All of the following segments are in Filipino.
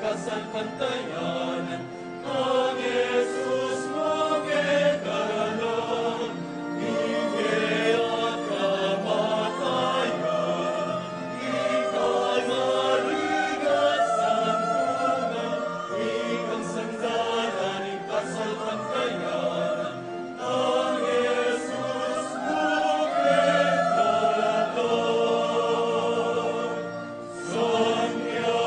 kasakantayanan, ang Jesus mong kadalan, ibig at kamatayan, ika'y marigat santungan, ikang sandalan, ikasakantayanan, ang Jesus mong kadalan. Santiago,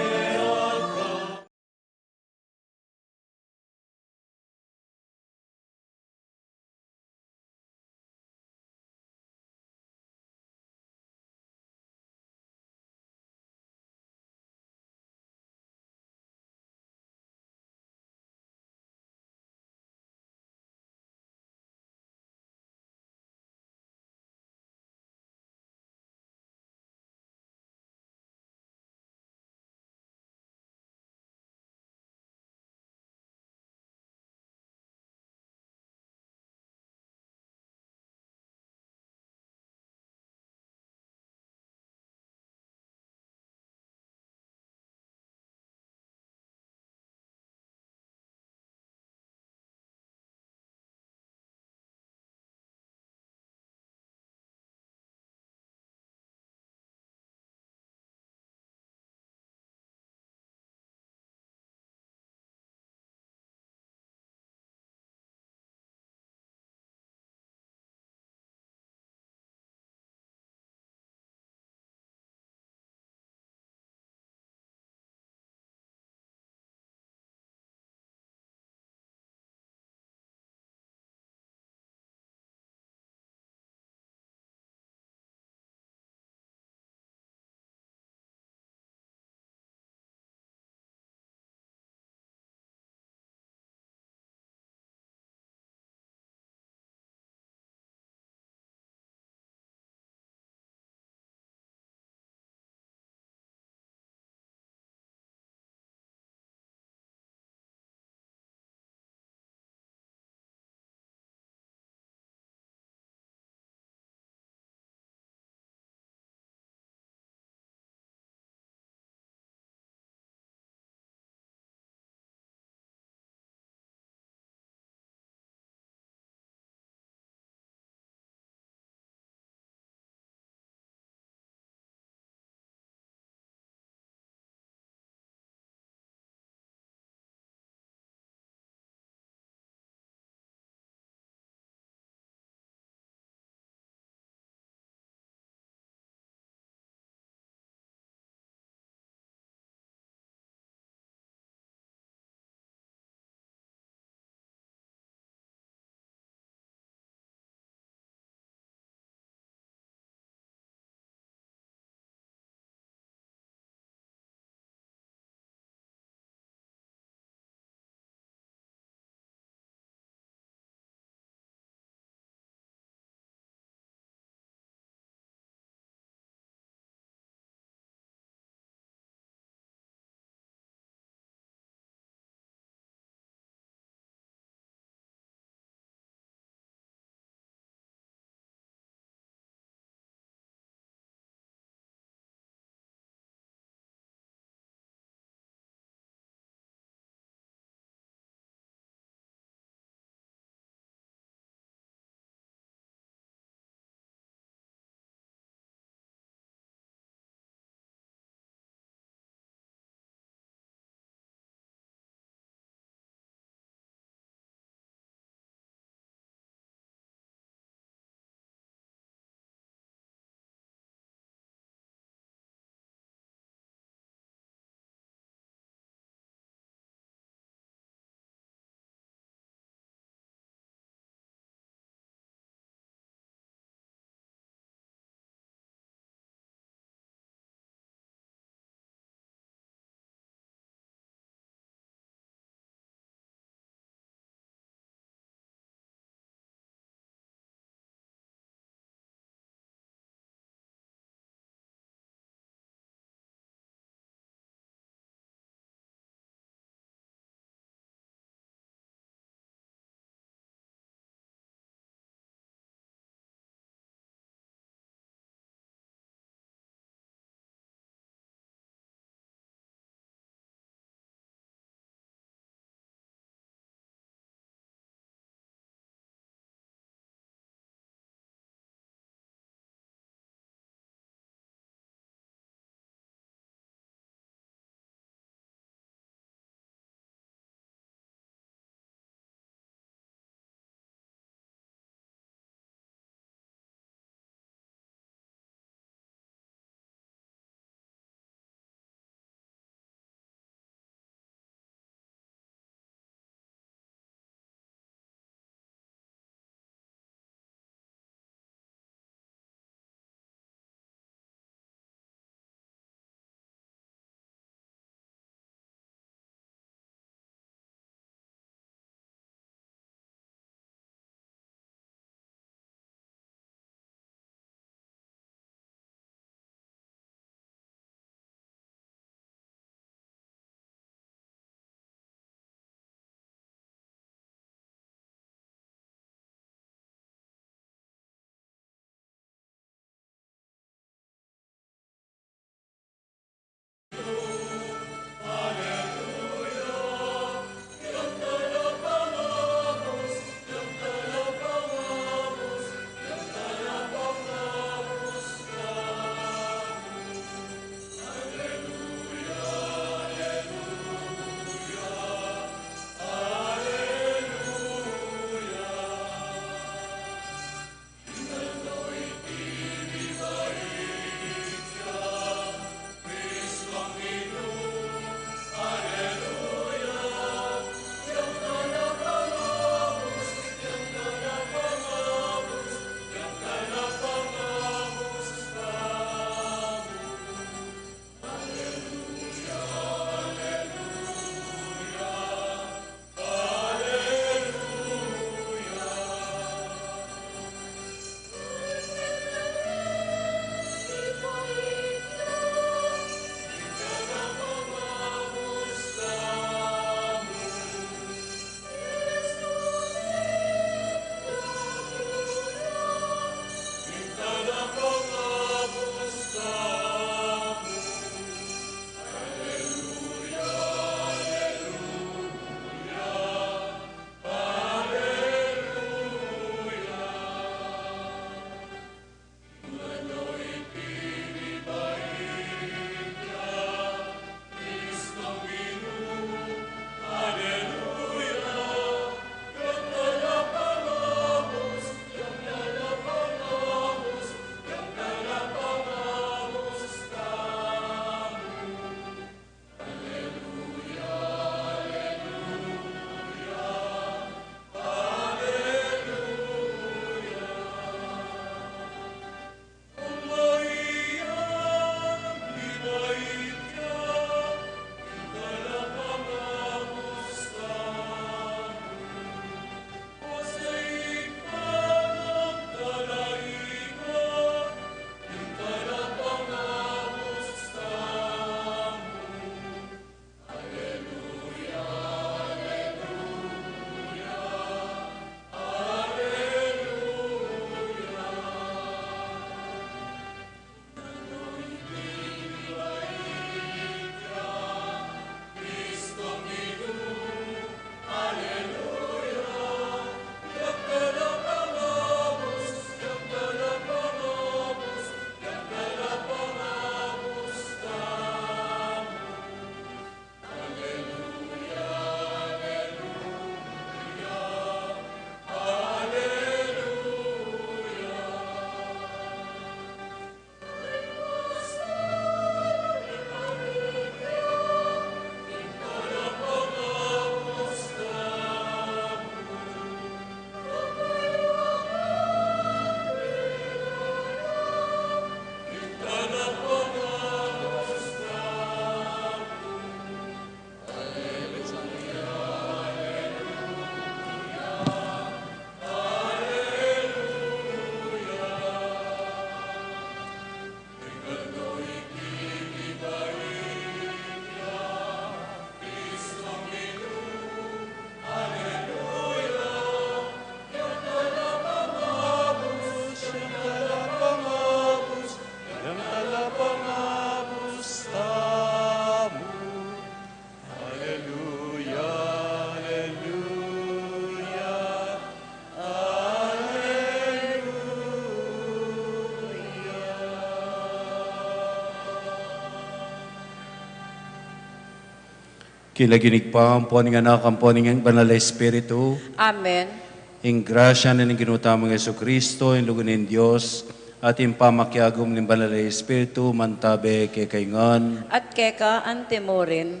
Kilaginig pa ang puning anak, ang puning banal na Espiritu, Amen. ing grasya na ng ginutamang Yesu Kristo, ing lugunin Diyos, at ing pamakyagom ng banal na Espiritu, mantabe kay kaingan. At keka antemorin.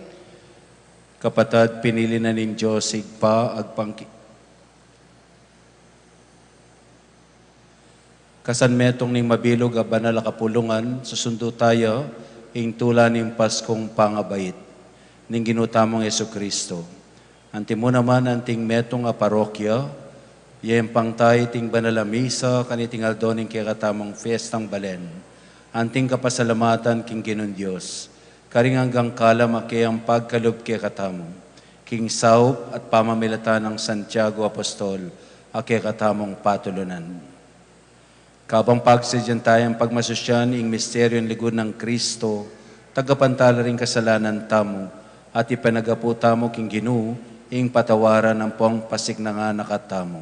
Kapatad, pinili na nin Diyos, sigpa, agpangki. Kasanmetong ning mabilog a banal a kapulungan, susundo tayo, ing tula ning Paskong pangabait, ning ginutamang Yesu Kristo. Anti mo naman anting metong a parokya, yen pangtay ting banal a misa, kaniting aldoning kaya katamang fiestang balen. Anting kapasalamatan king Ginon Diyos, karing hanggang kalam ang pagkalub kaya katamong, king saup at pamamilatan ng Santiago Apostol, kaya katamong patulunan. Kabang pagsadyan tayong pagmasusyan ing misteryo ng ligod ng Kristo, tagapantala rin kasalanan tamo, at ipanagapu tamo king Ginoo, ing patawaran ng pong pasignanga nakatamo.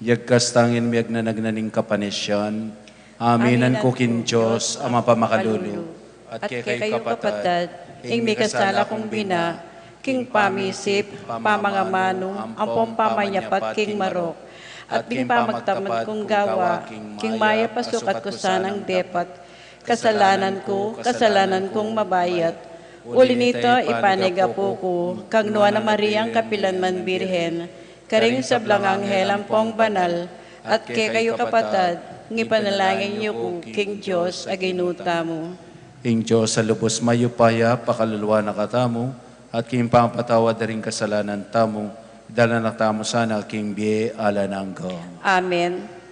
Yagkas tangin miyag na nagnaning kapanisyan, aminan ko kin Diyos, ama pamakalulu, at kay kayo kapatad, ing may kasala kong bina, king pamisip, pamangamanong, ampong pamanyapat king marok, at king pamagtamad kong gawa, king maya pasukat ko sanang depat, kasalanan kong mabayat. Uli nito ipanigapo ko, kang Nuwa na Mariang kapilanman birhen, karing sa blangang helampong banal, at kay kayo kapatad, ngipanalangin niyo ko, king Diyos, aginuta mo. Ing Diyos sa lubos mayupaya, pakaluluwa na katamo, at king pampatawad na rin kasalanan tamo, dala na tamo sana king biye ala nanggo. Amen.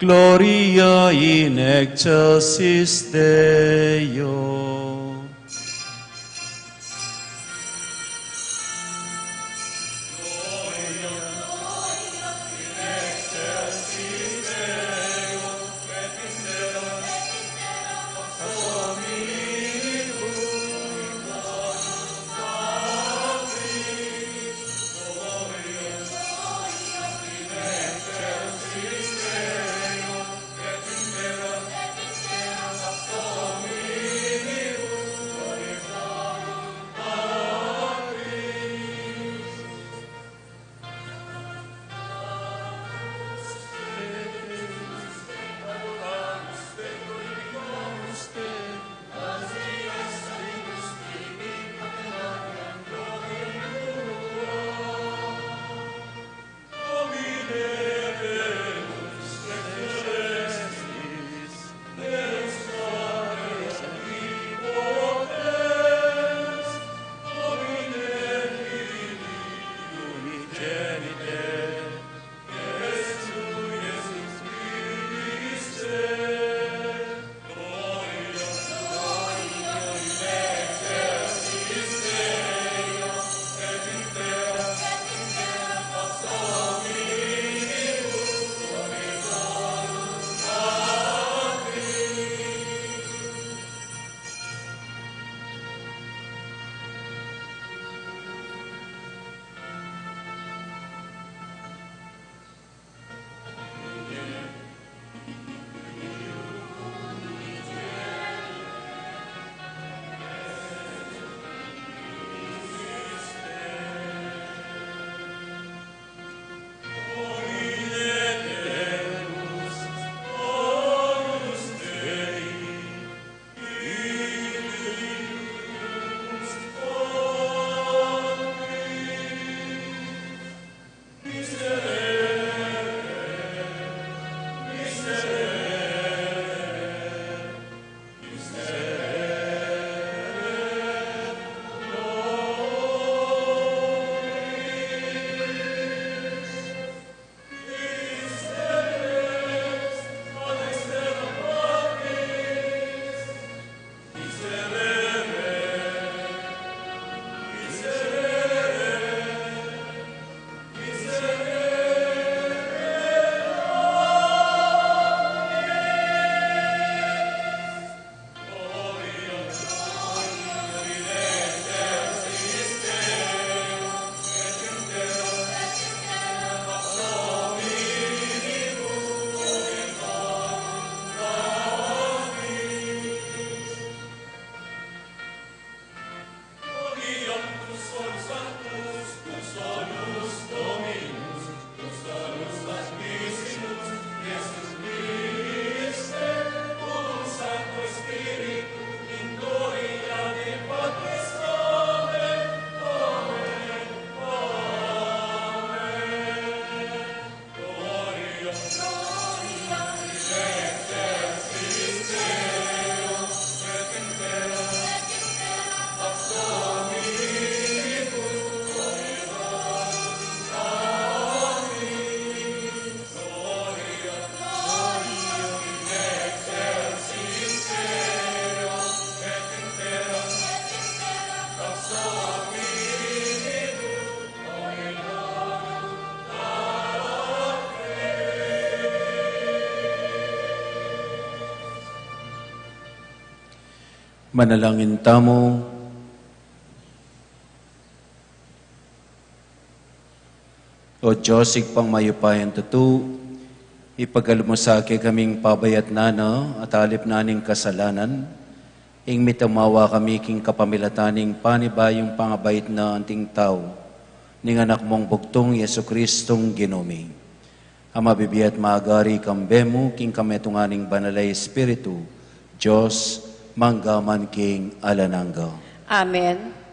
Gloria in excelsis Deo. Manalangin tamo. O Diyos, igpang mayupayan tutu, ipagalumusake kaming pabayat nana at alip naning kasalanan, ing mitamawa kami king kapamilataning panibayong pangabait na anting tao, ning anak mong bugtong Yesu Kristong ginumi. Ama bibiat maagari kambemo king kametunganing banalay Espiritu, Diyos, manggaman king alanangga. Amen.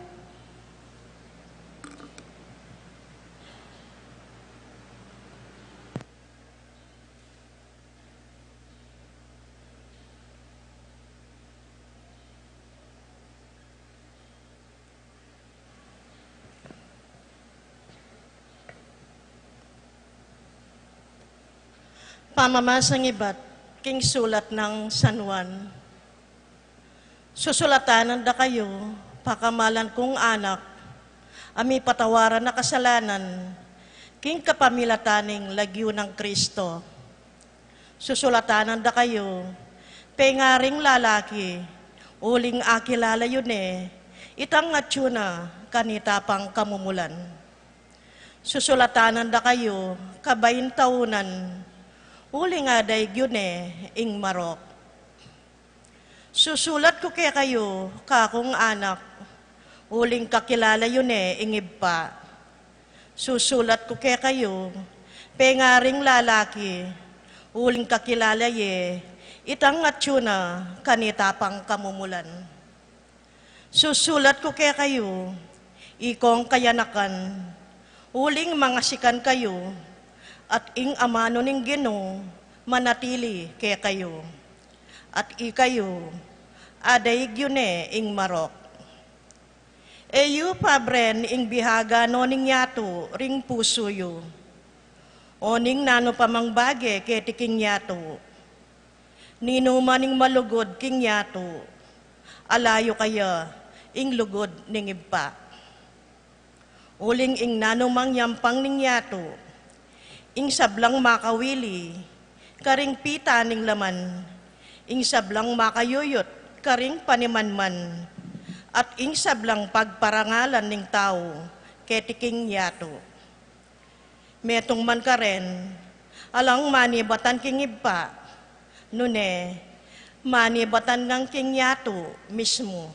Pamamasang iba't king sulat ng San Juan. Susulatanan da kayo, pakamalan kong anak, ami patawaran na kasalanan, king kapamilataning lagyo ng Kristo. Susulatanan da kayo, pengaring lalaki, uling akilala yun itang atsuna kanitapang kamumulan. Susulatanan da kayo, kabayin taunan, uli nga day yun ing marok. Susulat ko kaya kayo, kakong anak, uling kakilala yun ing iba. Susulat ko kaya kayo, pengaring lalaki, uling kakilala itang atsuna kanitapang kamumulan. Susulat ko kaya kayo, ikong kayanakan, uling mga sikan kayo, at ing amano ning Ginoo manatili kaya kayo. At ikayo, aday yun ing marok. Eyu pabren ing bihaga no ning yato ring puso yu. O ning nano pamang bage keti king yato. Nino maning malugod king yato. Alayo kaya ing lugod ning iba. Uling ing nano mang yampang ning yato. Ing sablang makawili, karing pita ning laman, ing sablang makayuyot, karing panimanman, at ing sablang pagparangalan ning tao, ketiking yato. Metong man ka rin, alang manibatan king iba, nune, manibatan ng king yato mismo.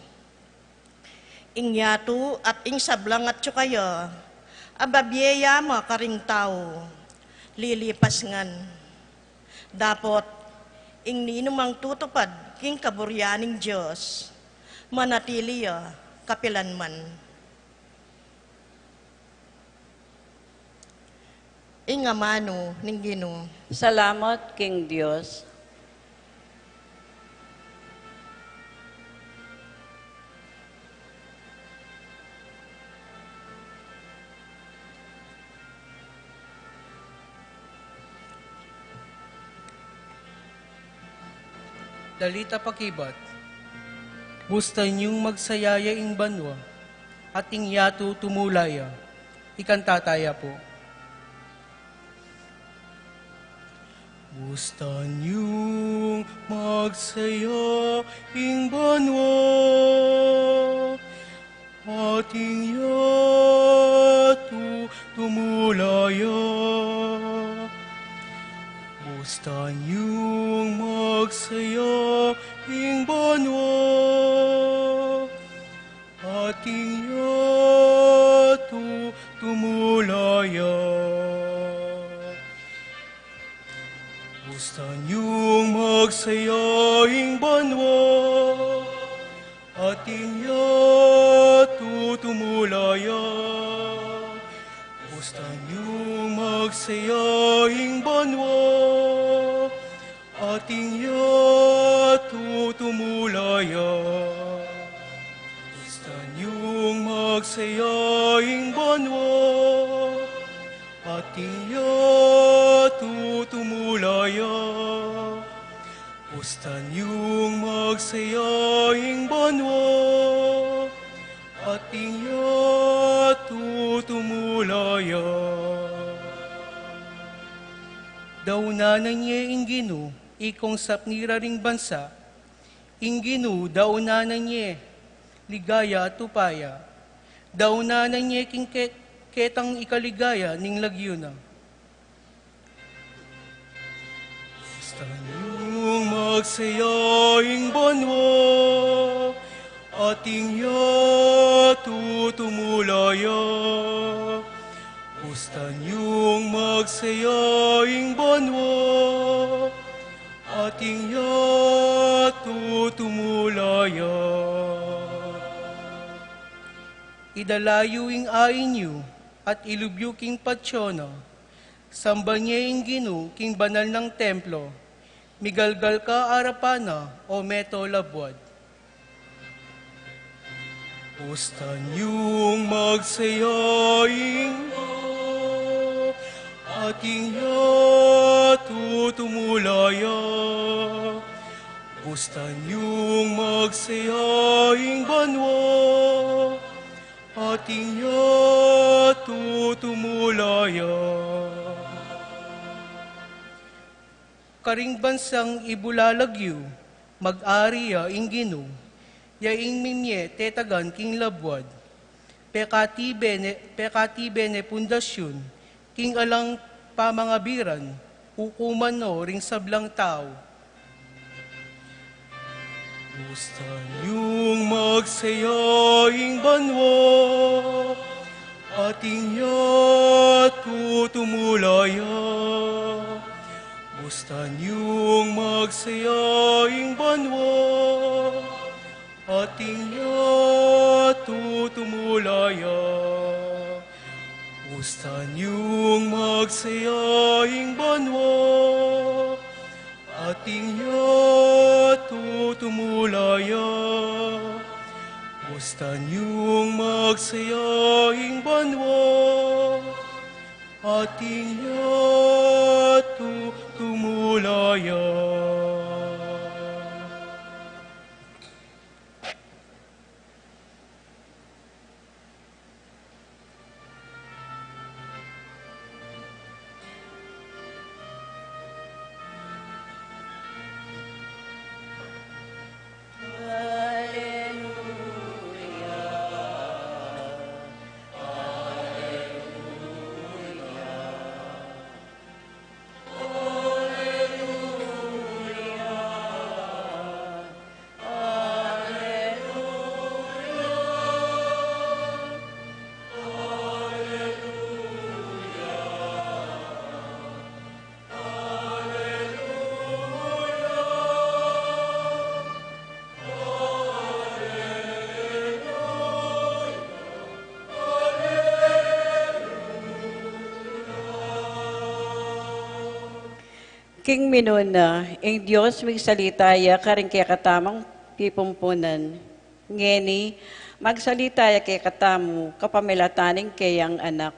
Ing yato at ing sablang at tsukaya, ababyeya ma karing tao, lilipas ngan. Dapot, ing ninumang tutupad king kaburyaning Diyos, manatili kapilanman. Ing amano ning Ginoo. Salamat, King Diyos. Dalita pakibat, busta niyong magsayaya ing banwa, at ing yato tumulaya, ikantataya po. Busta niyong magsaya ing banwa, at ing yato tumulaya. Busta niyong magsaya ing banwa, ating yato tumulaya. Busta niyong magsaya ing banwa, ating yato tumulaya. Busta niyong magsaya ing banwa, ating yato tumulaya. Gusto niyong magsaya ing banwa, ating yato tumulaya. Gusto niyong magsaya ing banwa, ating yato tumulaya. Daw na niya ing Ginoo, ikong sapnira ring bansa, Inginu daunanan niya, ligaya at tupaya. Daunanan niya king ketang ikaligaya ning lagyuna. Basta niyong magsayaing banwa, ating tutumulaya. Basta niyong magsayaing banwa, ating tutumulaya. Idalayo ing ain at ilubyo king patsyono, samba niya ing ginu king banal ng templo, migalgal ka arapana o meto labwad. Basta niyong magsayaing ating tutumulaya. Basta niyong magsayaing banwa, ating tutumulaya. Karing bansang ibulalagyo, mag-ariya inginu, yaing mimye tetagan king labwad, pekati bene pundasyon, king alang pamangabiran, ukuman no ring sablang tao. Basta niyong magsayaing banwa, ating tutumulaya. Basta niyong magsayaing banwa, ating tutumulaya. Basta niyong magsayaing banwa, ating tutumulaya. Basta niyong magsayaing banwa, ating tutumulaya. King minuna, ing Diyos magsalitaya karing kaya katamang pipumpunan. Ngeni, magsalitaya kaya katamu, kapamilataning kayang anak.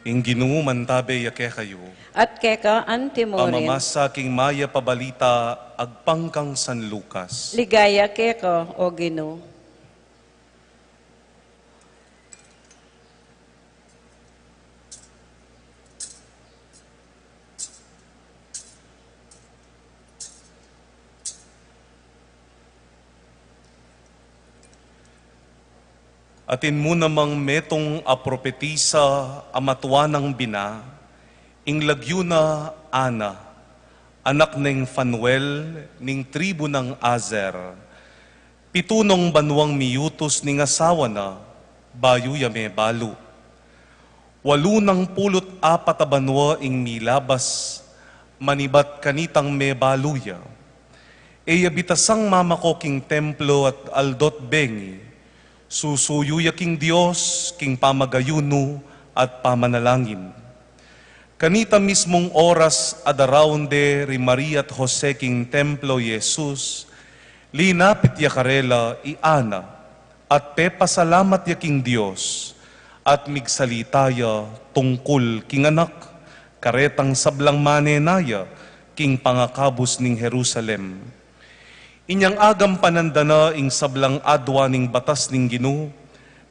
Inginu mantabe yake kayo, At keka antimorin, amamasa king maya pabalita agpangkang San Lucas. ligaya keka o Ginoo. Atin mo namang metong apropetisa amatuanang bina, ing lagyuna Ana, anak ng Fanuel, ning tribu ng Azer, pitunong banwang miyutos ning asawa na, bayu yame balu. 84 banwa ing milabas, manibat kanitang me baluya. Eya bitasang mamako king templo at aldot bengi, susuyuya king Diyos, king pamagayuno at pamanalangin. Kanita mismong oras adaraunde ri Maria at Jose king templo Jesus, linapit ya karela iana, at pepasalamat ya king Diyos, at migsalitaya tungkol king anak, karetang sablang manenaya, king pangakabos ning Jerusalem. Inyang agam panandana ing sablang adwa ning batas ning Ginoo,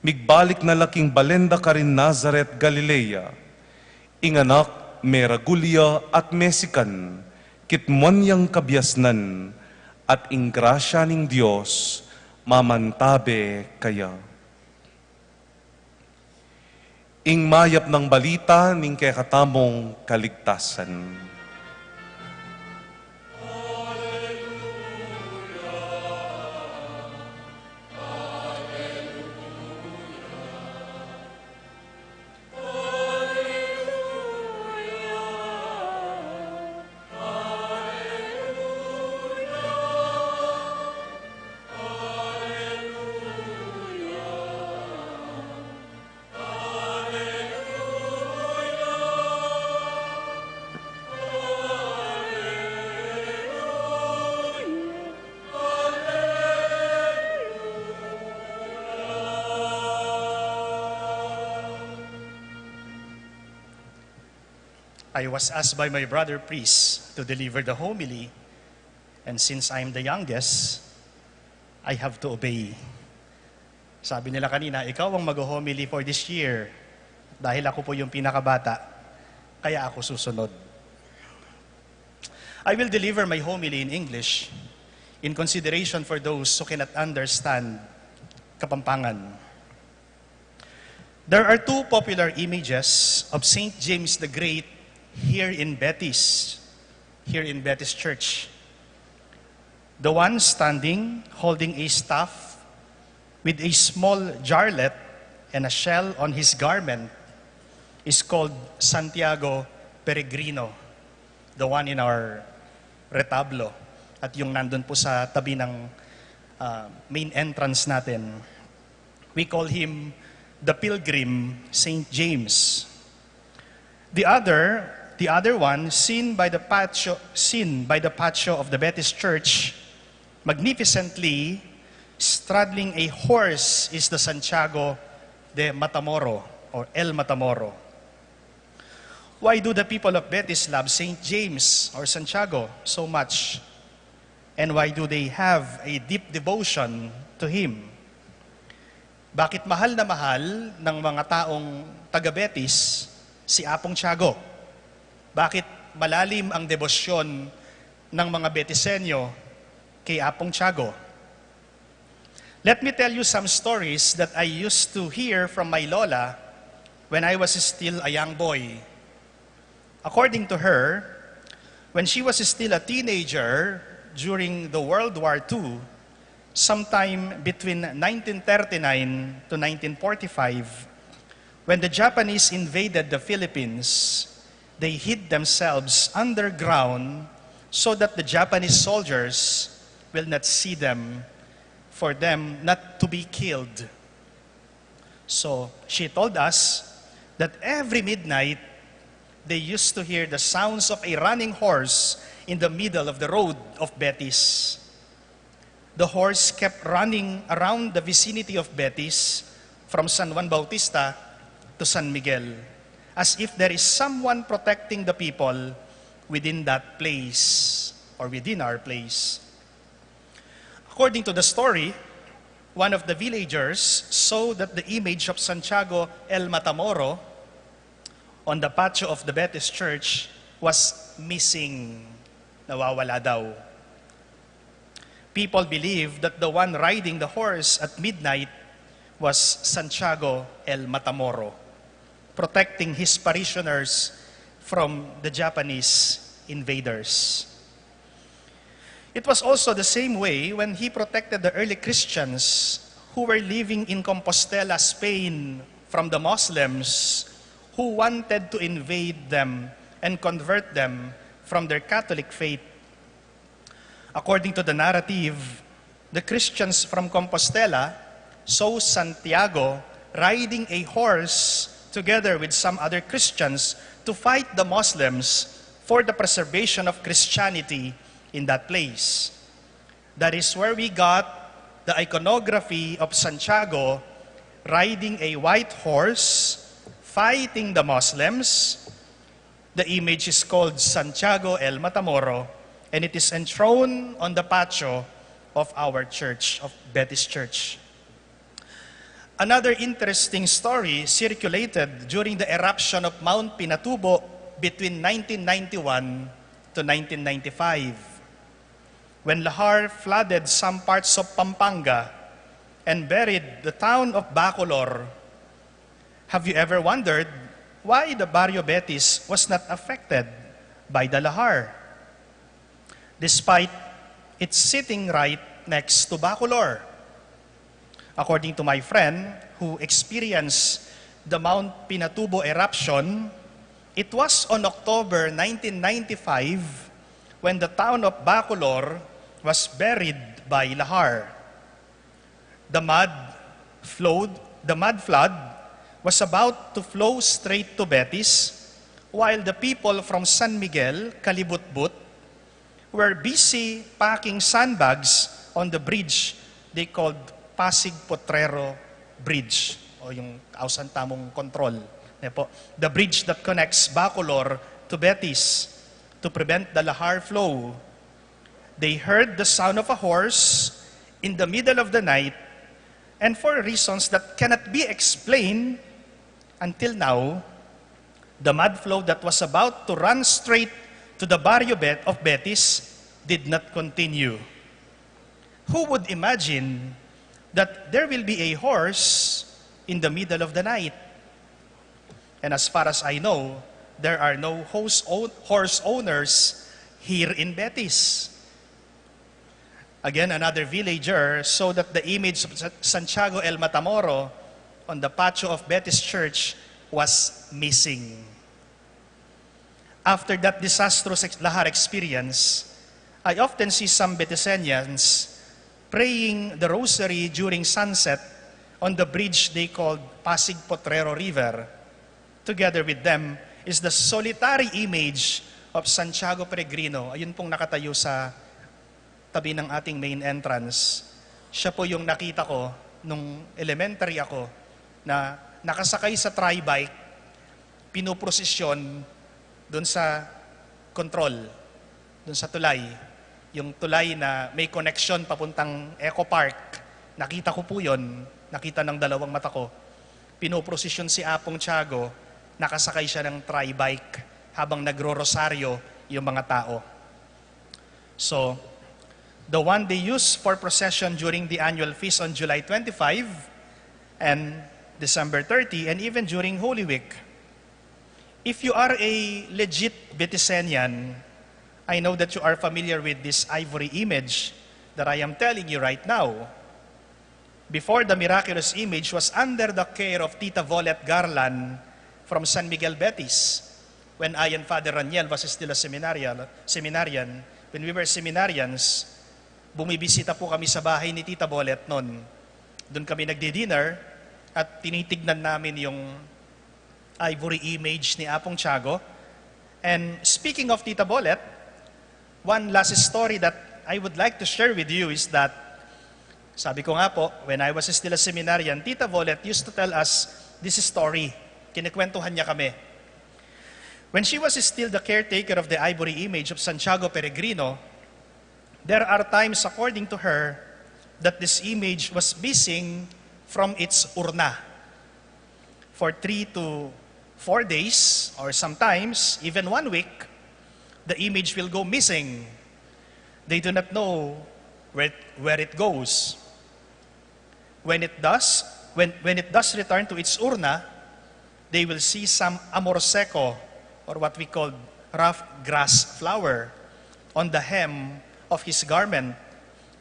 migbalik na laking balenda ka rin Nazaret, Galilea. Inganak, meragulya at mesikan, kitmuan yang kabyasnan, at ing grasya ning Diyos, mamantabe kaya. Ing mayap ng balita ning kekatamong kaligtasan. I was asked by my brother priest to deliver the homily, and since I'm the youngest, I have to obey. Sabi nila kanina, ikaw ang mag-homily for this year. Dahil ako po yung pinakabata, kaya ako susunod. I will deliver my homily in English in consideration for those who cannot understand Kapampangan. There are two popular images of St. James the Great here in Betis Church. The one standing, holding a staff with a small jarlet and a shell on his garment is called Santiago Peregrino, the one in our retablo, at yung nandun po sa tabi ng main entrance natin. We call him the Pilgrim St. James. The other one, seen by the patio of the Betis Church, magnificently straddling a horse, is the Santiago de Matamoro or El Matamoro. Why do the people of Betis love St. James or Santiago so much? And why do they have a deep devotion to him? Bakit mahal na mahal ng mga taong taga-Betis si Apong Tiago? Bakit malalim ang debosyon ng mga Betisenyo kay Apong Tiago? Let me tell you some stories that I used to hear from my lola when I was still a young boy. According to her, when she was still a teenager during the World War II, sometime between 1939 to 1945, when the Japanese invaded the Philippines, they hid themselves underground so that the Japanese soldiers will not see them, for them not to be killed. So she told us that every midnight, they used to hear the sounds of a running horse in the middle of the road of Betis. The horse kept running around the vicinity of Betis from San Juan Bautista to San Miguel, as if there is someone protecting the people within that place or within our place. According to the story, one of the villagers saw that the image of Santiago El Matamoro on the patio of the Betis Church was missing. Nawawala daw. People believe that the one riding the horse at midnight was Santiago El Matamoro, protecting his parishioners from the Japanese invaders. It was also the same way when he protected the early Christians who were living in Compostela, Spain, from the Muslims who wanted to invade them and convert them from their Catholic faith. According to the narrative, the Christians from Compostela saw Santiago riding a horse together with some other Christians to fight the Muslims for the preservation of Christianity in that place. That is where we got the iconography of Santiago riding a white horse, fighting the Muslims. The image is called Santiago el Matamoro, and it is enthroned on the patio of our church, of Betis Church. Another interesting story circulated during the eruption of Mount Pinatubo between 1991 to 1995, when Lahar flooded some parts of Pampanga and buried the town of Bacolor. Have you ever wondered why the Barrio Betis was not affected by the Lahar, despite it's sitting right next to Bacolor? According to my friend who experienced the Mount Pinatubo eruption, it was on October 1995 when the town of Bacolor was buried by Lahar. The mud flood was about to flow straight to Betis, while the people from San Miguel, Kalibutbut, were busy packing sandbags on the bridge they called Pasig Potrero Bridge, o yung kausan tamong control. The bridge that connects Bacolor to Betis to prevent the Lahar flow. They heard the sound of a horse in the middle of the night, and for reasons that cannot be explained until now, the mud flow that was about to run straight to the Barrio of Betis did not continue. Who would imagine that there will be a horse in the middle of the night? And as far as I know, there are no horse owners here in Betis. Again, another villager saw that the image of Santiago el Matamoro on the patio of Betis Church was missing. After that disastrous Lahar experience, I often see some Betisenians praying the rosary during sunset on the bridge they called Pasig Potrero River. Together with them is the solitary image of Santiago Peregrino. Ayun pong nakatayo sa tabi ng ating main entrance. Siya po yung nakita ko nung elementary ako na nakasakay sa tri-bike, pinuprosesyon doon sa control, doon sa tulay. Yung tulay na may connection papuntang Eco Park. Nakita ko po yun, nakita ng dalawang mata ko. Pinoprosesyon si Apong Tiago, nakasakay siya ng tri-bike habang nagro-rosaryo yung mga tao. So, the one they use for procession during the annual feast on July 25 and December 30, and even during Holy Week. If you are a legit Betisenian, I know that you are familiar with this ivory image that I am telling you right now. Before the miraculous image was under the care of Tita Volet Garland from San Miguel Betis, when I and Father Raniel was still a seminarian, when we were seminarians, bumibisita po kami sa bahay ni Tita Volet noon. Doon kami nagdi-dinner at tinitignan namin yung ivory image ni Apong Tiago. And speaking of Tita Volet, one last story that I would like to share with you is that, sabi ko nga po, when I was still a seminarian, Tita Volet used to tell us this story. Kinikwentuhan niya kami. When she was still the caretaker of the ivory image of Santiago Peregrino, there are times, according to her, that this image was missing from its urna. For 3 to 4 days, or sometimes even 1 week, the image will go missing. They do not know where it goes. When it does return to its urna, they will see some amor seco, or what we call rough grass flower, on the hem of his garment,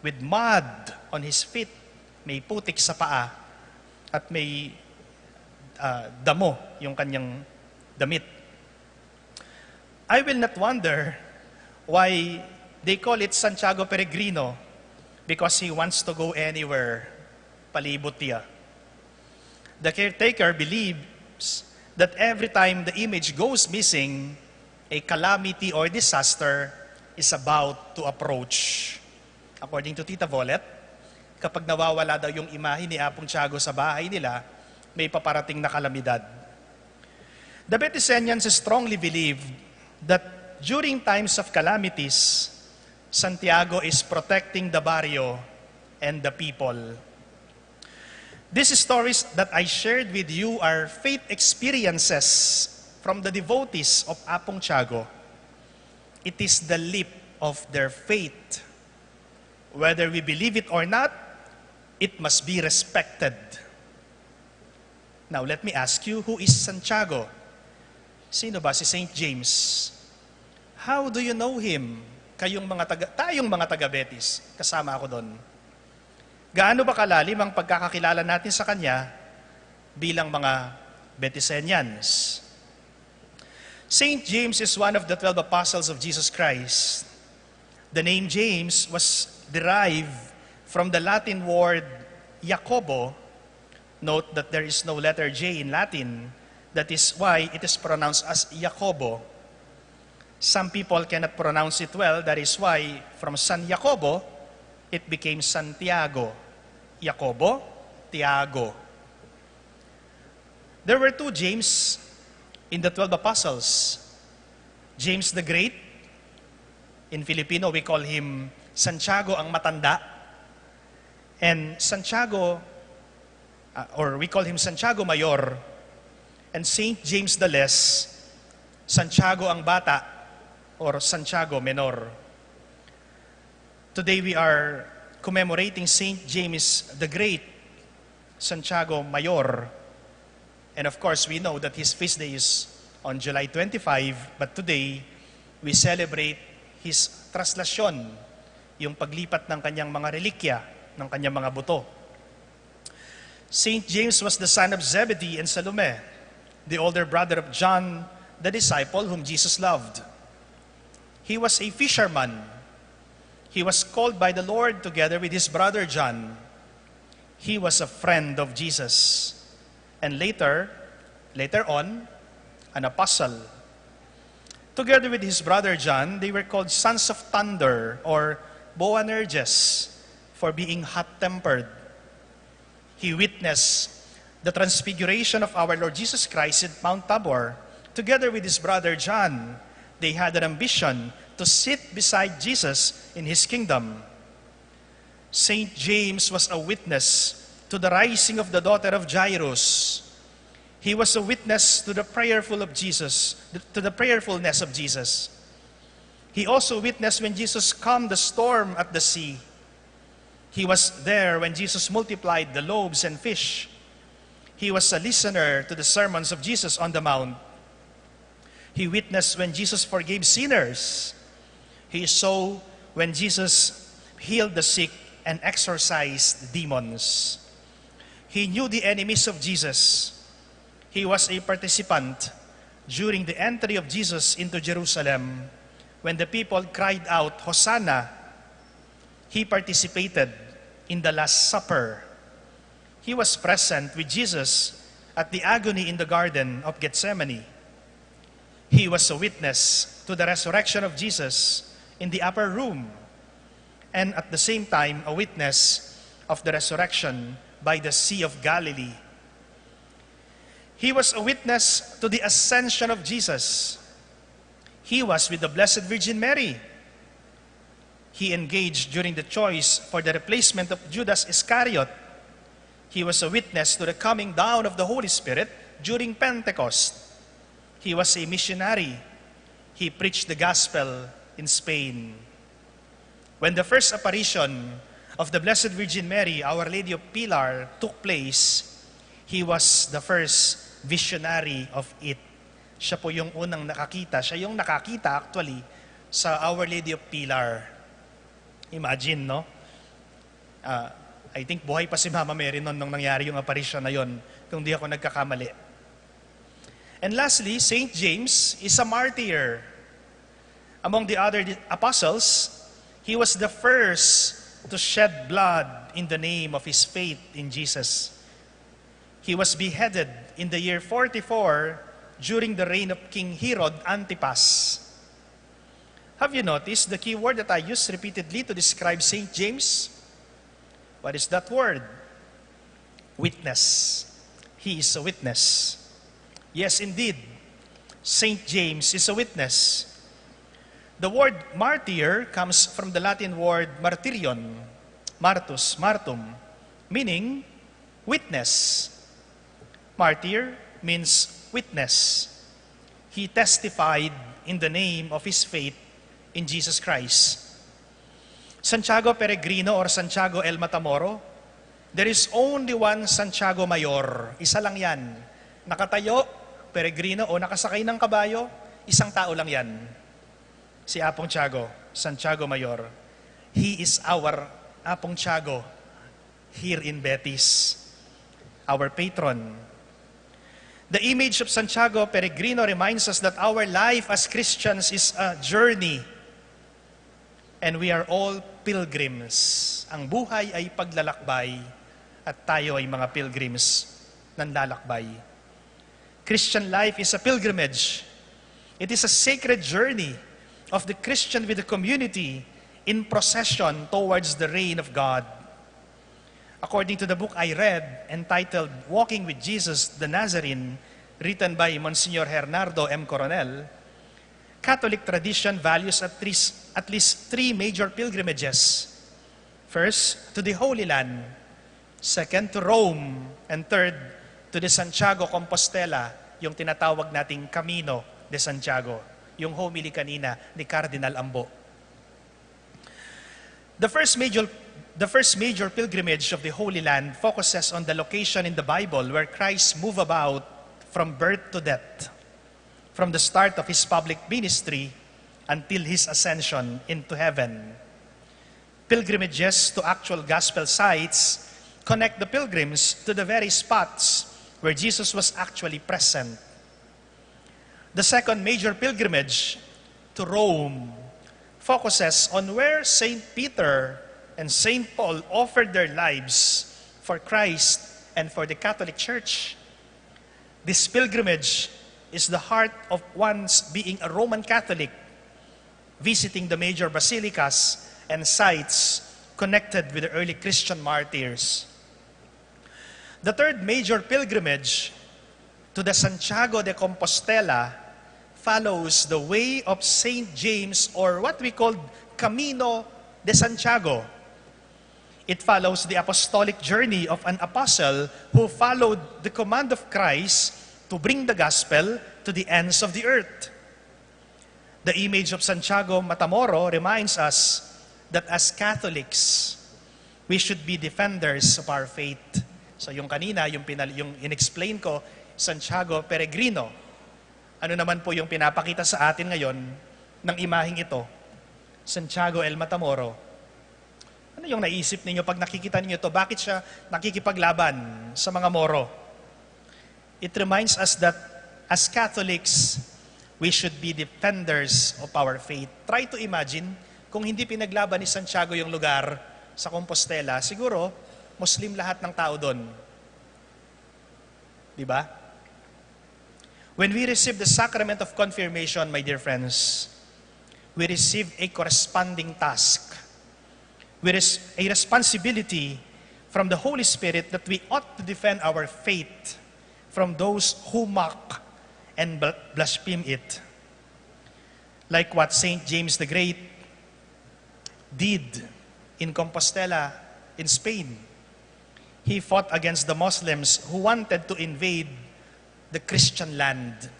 with mud on his feet, may putik sa paa, at may damo yung kanyang damit. I will not wonder why They call it Santiago Peregrino because he wants to go anywhere. Palibot niya. The caretaker believes that every time the image goes missing, a calamity or disaster is about to approach. According to Tita Volet, kapag nawawala daw yung imahe ni Apong Tiago sa bahay nila, may paparating na kalamidad. The Bettisenians strongly believe that during times of calamities, Santiago is protecting the barrio and the people. These stories that I shared with you are faith experiences from the devotees of Apong Tiago. It is the leap of their faith. Whether we believe it or not, it must be respected. Now, let me ask you, who is Santiago? Sino ba si St. James? How do you know him? Tayong mga taga-Betis, kasama ako doon. Gaano ba kalalim ang pagkakakilala natin sa kanya bilang mga Bettisenians? St. James is one of the 12 apostles of Jesus Christ. The name James was derived from the Latin word Jacobo. Note that there is no letter J in Latin. That is why it is pronounced as Jacobo. Some people cannot pronounce it well. That is why from San Jacobo, it became Santiago. Jacobo, Tiago. There were two James in the 12 apostles. James the Great, in Filipino we call him Santiago ang Matanda. And Santiago, or we call him Santiago Mayor. And Saint James the Less, Santiago ang Bata, or Santiago Menor. Today we are commemorating Saint James the Great, Santiago Mayor. And of course, we know that his feast day is on July 25, but today we celebrate his traslasyon, yung paglipat ng kanyang mga relikya, ng kanyang mga buto. Saint James was the son of Zebedee and Salome, the older brother of John, the disciple whom Jesus loved. He was a fisherman. He was called by the Lord together with his brother John. He was a friend of Jesus. And later on, an apostle. Together with his brother John, they were called sons of thunder or Boanerges for being hot-tempered. He witnessed the transfiguration of our Lord Jesus Christ at Mount Tabor. Together with his brother John, they had an ambition to sit beside Jesus in his kingdom. Saint James was a witness to the rising of the daughter of Jairus. He was a witness to the prayerfulness of Jesus. He also witnessed when Jesus calmed the storm at the sea. He was there when Jesus multiplied the loaves and fish. He was a listener to the sermons of Jesus on the Mount. He witnessed when Jesus forgave sinners. He saw when Jesus healed the sick and exorcised demons. He knew the enemies of Jesus. He was a participant during the entry of Jesus into Jerusalem when the people cried out, Hosanna. He participated in the Last Supper. He was present with Jesus at the agony in the Garden of Gethsemane. He was a witness to the resurrection of Jesus in the upper room, and at the same time, a witness of the resurrection by the Sea of Galilee. He was a witness to the ascension of Jesus. He was with the Blessed Virgin Mary. He engaged during the choice for the replacement of Judas Iscariot. He was a witness to the coming down of the Holy Spirit during Pentecost. He was a missionary. He preached the gospel in Spain. When the first apparition of the Blessed Virgin Mary, Our Lady of Pilar, took place, he was the first visionary of it. Siya po yung unang nakakita. Siya yung nakakita actually sa Our Lady of Pilar. Imagine, no? I think buhay pa si Mama Mary noon nung nangyari yung apparition na yon, kung di ako nagkakamali. And lastly, Saint James is a martyr. Among the other apostles, He was the first to shed blood in the name of his faith in Jesus. He was beheaded in the year 44 during the reign of King Herod Antipas. Have you noticed the key word that I used repeatedly to describe St. James? What is that word? Witness. He is a witness. Yes, indeed, St. James is a witness. The word martyr comes from the Latin word martyrion, martus, martum, meaning witness. Martyr means witness. He testified in the name of his faith in Jesus Christ. Santiago Peregrino or Santiago el Matamoro, there is only one Santiago Mayor. Isa lang yan. Nakatayo, peregrino o nakasakay ng kabayo, isang tao lang yan. Si Apong Tiago, Santiago Mayor. He is our Apong Tiago here in Betis, our patron. The image of Santiago Peregrino reminds us that our life as Christians is a journey and we are all pilgrims. Ang buhay ay paglalakbay at tayo ay mga pilgrims ng lalakbay. Christian life is a pilgrimage. It is a sacred journey of the Christian with the community in procession towards the reign of God. According to the book I read, entitled Walking with Jesus the Nazarene, written by Monsignor Hernando M. Coronel, Catholic tradition values at least three major pilgrimages. First, to the Holy Land. Second, to Rome. And third, to the Santiago Compostela, yung tinatawag nating Camino de Santiago, yung homily kanina ni Cardinal Ambo. The first major pilgrimage of the Holy Land focuses on the location in the Bible where Christ moved about from birth to death, from the start of his public ministry until his ascension into heaven. Pilgrimages to actual gospel sites connect the pilgrims to the very spots where Jesus was actually present. The second major pilgrimage, to Rome, focuses on where St. Peter and St. Paul offered their lives for Christ and for the Catholic Church. This pilgrimage is the heart of one's being a Roman Catholic, visiting the major basilicas and sites connected with the early Christian martyrs. The third major pilgrimage, to the Santiago de Compostela, follows the way of St. James, or what we call Camino de Santiago. It follows the apostolic journey of an apostle who followed the command of Christ to bring the gospel to the ends of the earth. The image of Santiago Matamoro reminds us that as Catholics, we should be defenders of our faith. So yung kanina, yung in-explain ko, Santiago Peregrino. Ano naman po yung pinapakita sa atin ngayon ng imaheng ito? Santiago el Matamoro. Ano yung naisip ninyo pag nakikita ninyo ito? Bakit siya nakikipaglaban sa mga Moro? It reminds us that as Catholics, we should be defenders of our faith. Try to imagine, kung hindi pinaglaban ni Santiago yung lugar sa Compostela, siguro, Muslim lahat ng tao doon. Diba? When we receive the sacrament of confirmation, my dear friends, we receive a corresponding task. There is a responsibility from the Holy Spirit that we ought to defend our faith from those who mock and blaspheme it. Like what St. James the Great did in Compostela, in Spain. He fought against the Muslims who wanted to invade the Christian land.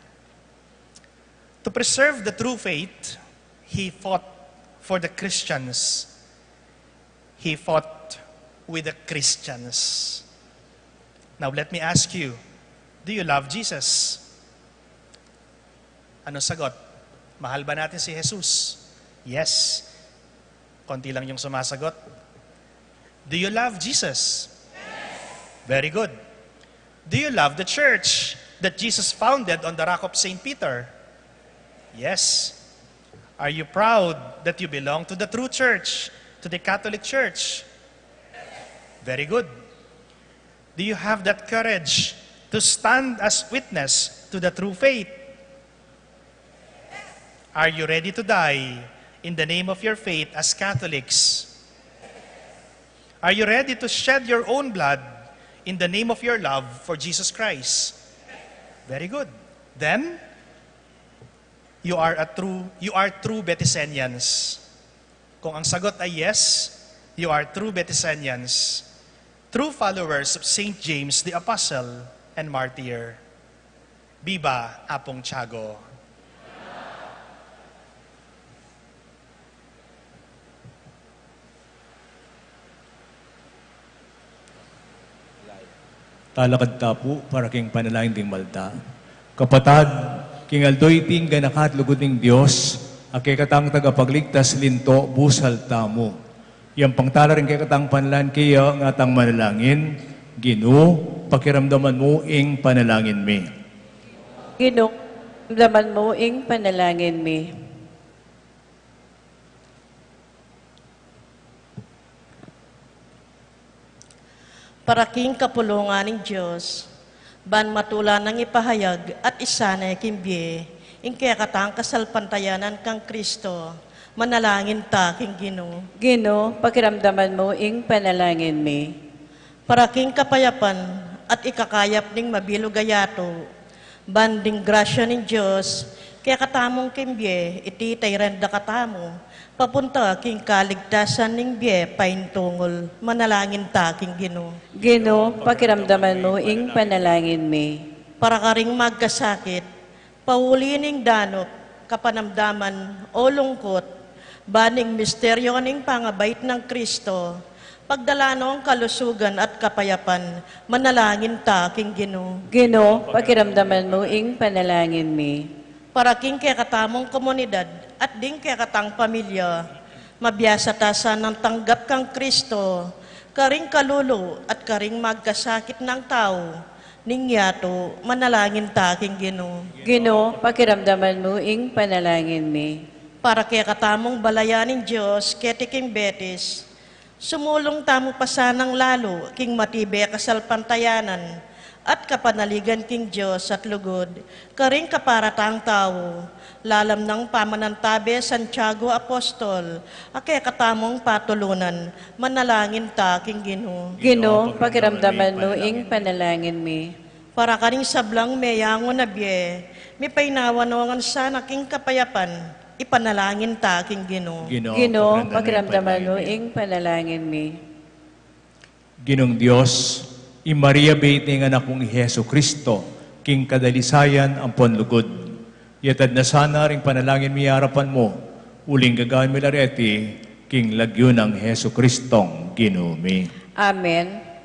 To preserve the true faith, he fought for the Christians. He fought with the Christians. Now let me ask you, do you love Jesus? Ano sagot? Mahal ba natin si Jesus? Yes. Konti lang yung sumasagot. Do you love Jesus? Yes. Very good. Do you love the church that Jesus founded on the rock of St. Peter? Yes. Are you proud that you belong to the true church, to the Catholic Church? Very good. Do you have that courage to stand as witness to the true faith? Are you ready to die in the name of your faith as Catholics? Are you ready to shed your own blood in the name of your love for Jesus Christ? Very good. Then, you are true Betisenians. Kung ang sagot ay yes, you are true Betisenians, true followers of Saint James the Apostle and Martyr. Viva Apong Tiago! Talakad tapo para king panalangin ding malta. Kapatad, king aldoy ting ganakat lugod ning Dios, akay katang tagapagligtas linto busal tamo. Yang pangtala rin kay katang panalan kaya nga tang manalangin, Ginoo, pakiramdaman mo ing panalangin mi. Ginoo, ramdaman mo ing panalangin mi. Para king kapulungan ng Diyos, ban matula ng ipahayag at isanay kimbye, ing kaya katang kasalpantayanan kang Kristo, manalangin ta king Ginoo. Ginoo, pakiramdaman mo ing panalangin mi. Para king kapayapan at ikakayap ning mabilugayato, banding grasya ng Diyos, kaya katamong kimbye, ititay renda katamo, papunta king kaligtasan ning biye paintungol, manalangin ta king Ginoo. Ginoo, pakiramdaman mo ing panalangin mi. Para ka ring magkasakit, pauli ning danop, kapanamdaman o lungkot, baning misteryo ning pangabait ng Kristo, pagdalano ang kalusugan at kapayapan, manalangin ta king Ginoo. Ginoo, pakiramdaman mo ing panalangin mi. Para king kaya katamong komunidad at ding kaya katang pamilya, mabiyasa tasa ng tanggap kang Kristo, karing kalulo at karing magkasakit ng tao, ningyato, manalangin ta king Ginoo. Ginoo, pakiramdaman mo ing panalangin mi. Para kaya katamong balayanin Diyos, kaya tiking betis, sumulong tamo pa sanang lalo, king matibe kasalpantayanan, at kapanaligan king Diyos at lugod, karing kaparatang tao, lalam ng pamanantabe Santiago Apostol, akay katamong patulunan, manalangin ta king Ginoo. Ginoo, pakiramdaman mo ing panalangin mi. Para karing sablang meyango na biye, may painawanongan sana king kapayapan, ipanalangin ta king Ginoo. Ginoo, pakiramdaman mo ing panalangin mi. Ginong Dios, i Maria Beit ng anak mong Heso Kristo, king kadalisayan ang ponlugod. Yatad na sana ring panalangin mi harapan mo, uling gagawin mi lareti, king lagyo ng Heso Kristong Ginoo mi. Amen.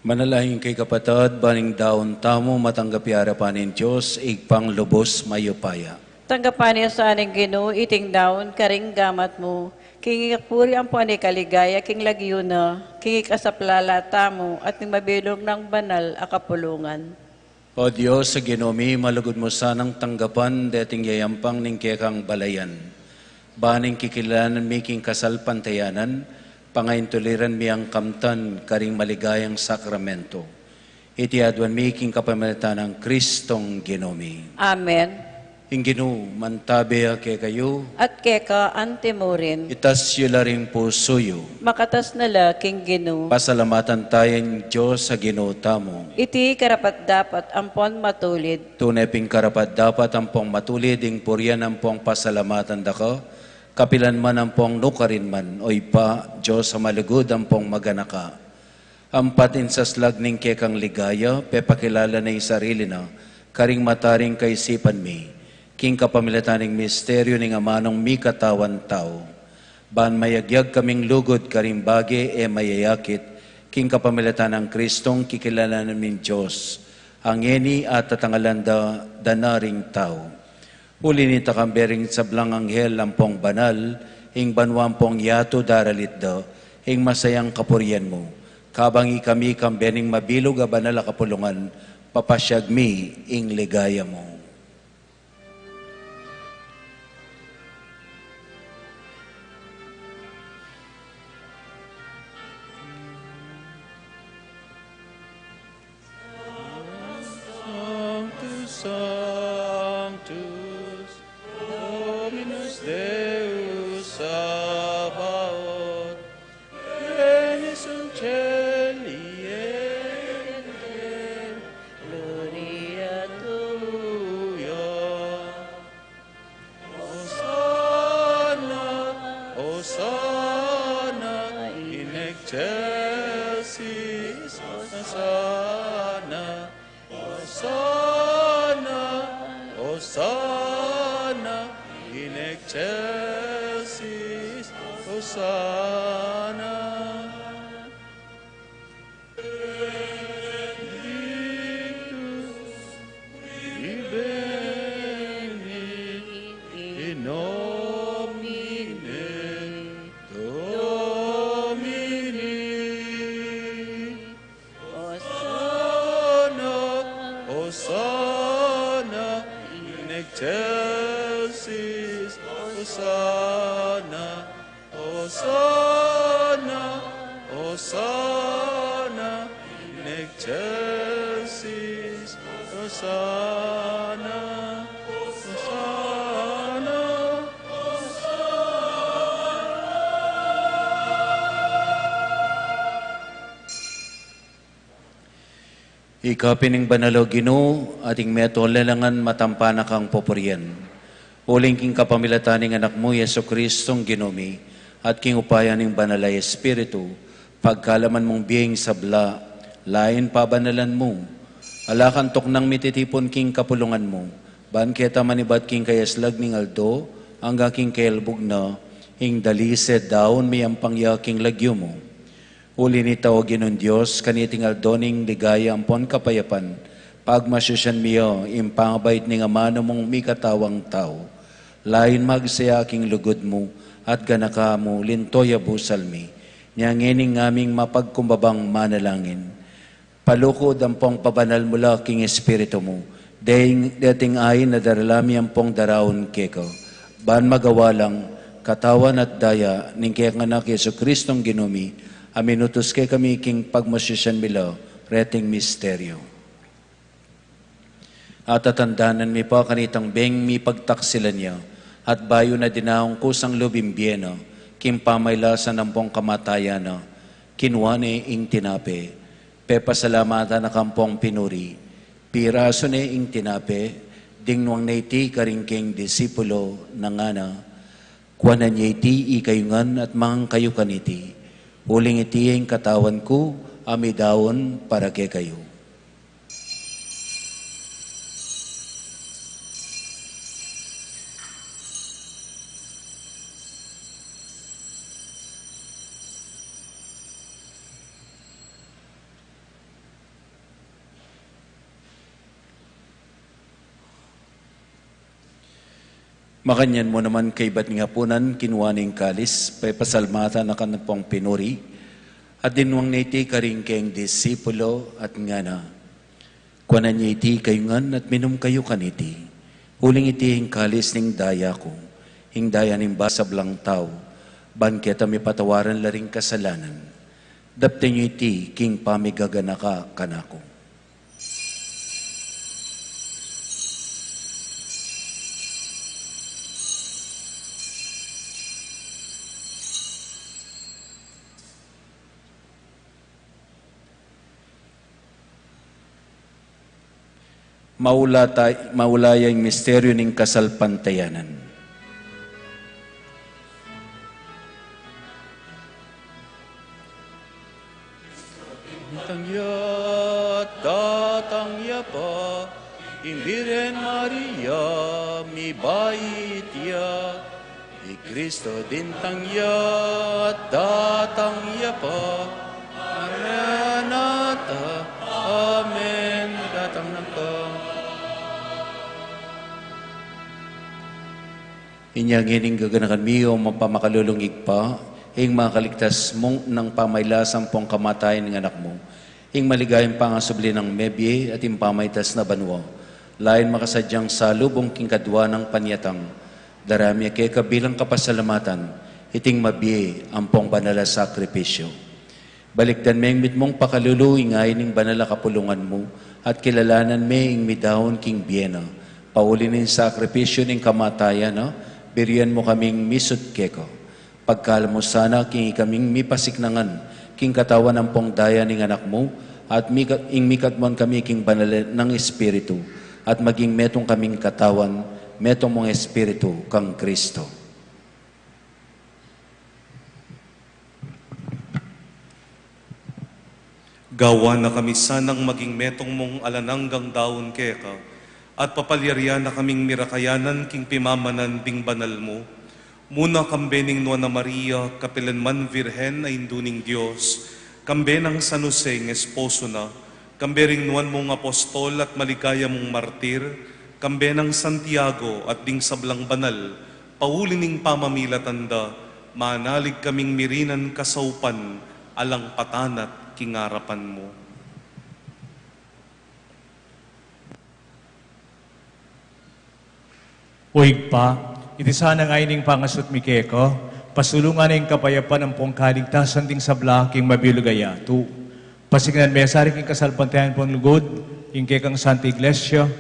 Manalangin kay kapatid, baning daon tamo matanggapi harapan ng Diyos, igpang lubos mayupaya. Tanggapan niya sa aning Ginoo, iting daon, karing gamat mo. Kingikapuri ang puanay kaligaya, king lagyo na, kingikasaplala tamo, at ning mabilog ng banal akapulungan. O Diyos, sa Ginomi, malugod mo sanang tanggapan, dating yayampang ning kekang balayan. Baning kikilanan miking kasal pantayanan, pangaintuliran miyang kamtan, karing maligayang sakramento. Itiadwan miking kapamalitan ng Kristong Ginomi. Amen. Inginu, mantabi ke kayo, At keka antemorin, itas yula rin po suyo. makatas nala king Ginoo. Pasalamatan tayong Diyos sa ginuta mo. Iti karapat dapat ampon matulid. Tunay ping karapat dapat ang pong matulid, ing puryan ang pong pasalamatan dako. Kapilan man ang pong nukarin man, oy pa, Diyos sa malugod ang pong maganaka. Ampatin sa slagning kekang ligaya, pepakilala na yung sarili na, karing mataring kaisipan mi, king kapamilataning misteryo ning amanong mi katawan tao. Ban mayagyag kaming lugod karing bagi e mayayakit, king kapamilatan ng Kristong kikilala namin Diyos, ang eni at tatangalanda danaring tao. Uli ni takambering sablang anghel lampong banal, ing banwampong yato daralit da, ing masayang kapuryan mo. Kabangi kami kambening mabilog a banal a kapulungan, papasyag mi ing ligaya mo. Sanctus, Dominus Deus Sabaoth, Venus Unceli et Gloria Tuya. Hosanna, Hosanna, in excelsis, Hosanna, Hosanna, Hosanna, in excelsis, Hosanna. Benedictus, viveni, in nomine Domini. Hosanna, Hosanna, in excelsis, Hosanna, Hosanna, Hosanna, in excelsis, Hosanna, Hosanna. Ikapining banalo Ginoo, ating metolalangan matampanak ang popuryan. Uling king kapamilataning anak mo, Yeso Kristong Ginomi, at king upayan ng banalay Espiritu, pagkalaman mong biyeng sabla, lain pabanalan mo, alakantok ng mititipon king kapulungan mo, ban keta manibat king kayaslag ning aldo, hangga king kailbog na, ing dalised daon may ang pangyaking lagyo mo. Uli ni tao ginon Diyos, kaniting aldoning ligaya ampon kapayapan, pagmasyusyan miyo, impangabait ning amano mong mikatawang tao. Lain magsaya aking lugod mo, at ganaka mo, lintoya busalmi, niyangining ngaming mapagkumbabang manalangin. Palukod ang pong pabanal mula king Espiritu mo, dating ay na daralami ang pong daraon keko. Ban magawa lang, katawan at daya, ning kaya nganak Yesu Kristong Ginumi, aminutos kay kami king pagmasyusyan mila, reting misteryo. At tatandanan mi pa kanitang beng mi pagtaksilan niya, at bayo na dinaong kusang lubimbyeno, king pamaylasan ng pong kamatayan na, kinwane ing tinape, pepasalamatan na kampong pinuri, piraso ne ing tinape, dingwang na iti karingking disipulo na nga na, kuwanan niya iti ikayungan at mang kayo kaniti, huling iti ang katawan ko, amidawon para kay kayo. Makanyan mo naman kay ba't nga punan kinuwaning kalis, pay pasalmata na kanapong pinuri, at dinwang niti karing keng disipulo at nga na. Kuanan niya iti kayo ngan at minum kayo kaniti. Huling iti hing kalis ning daya ko, hing daya ning basablang tao, banketa mi patawaran laring kasalanan. Dapte niyo iti king pamigagana ka kanako. Maulaya yung misteryo ng kasalpantayanan. Tangya, tatangya pa, Imbirhen Maria, mi baitia, I Cristo din tangya, tatangya pa, Maranatha, Amen, datang na ka. Inyang hining gaganakan miyo, mapamakalulungig pa, ing makaligtas mong ng pamaylasang pong kamatayan ng anak mo, ing maligayang pangasubli ng mebye at impamaitas na banwa, lain makasadyang salubong king kadwa ng panyatang, daramya kay kabilang kapasalamatan, iting mabye ang pong banala sakripisyo. Balikdan me mit mong pakaluluingay ning banala kapulungan mo, at kilalanan me ing midahon king biyena, pauli ning sakripisyo ning kamatayan, biriyan mo kaming misut keko. Pagkala mo sana king kaming mipasiknangan, king katawan ng pong daya ning anak mo, at ing mikatmon kami king banal ng Espiritu, at maging metong kaming katawan, metong mong Espiritu kang Kristo. Gawa na kami sanang maging metong mong alananggang daon keka, at papalyarya na kaming mirakayanan king pimamanan ding banal mo. Muna kambening Nuana Maria, kapilanman Virhen ay induning Diyos, kambenang San Jose ng esposo na, kambering nuan mong apostol at maligaya mong martir, kambenang Santiago at ding sablang banal, paulining pamamilatanda, manalig kaming mirinan kasaupan, alang patanat kingarapan mo. Uig pa, iti sana nga ining pangasot mi keko, pasulungan ng kapayapan ng pong kaligtasan ding sabla king mabilugaya tu. Pasignan mesari king kasalpantayan pong lugod, king kekang Santa Iglesia,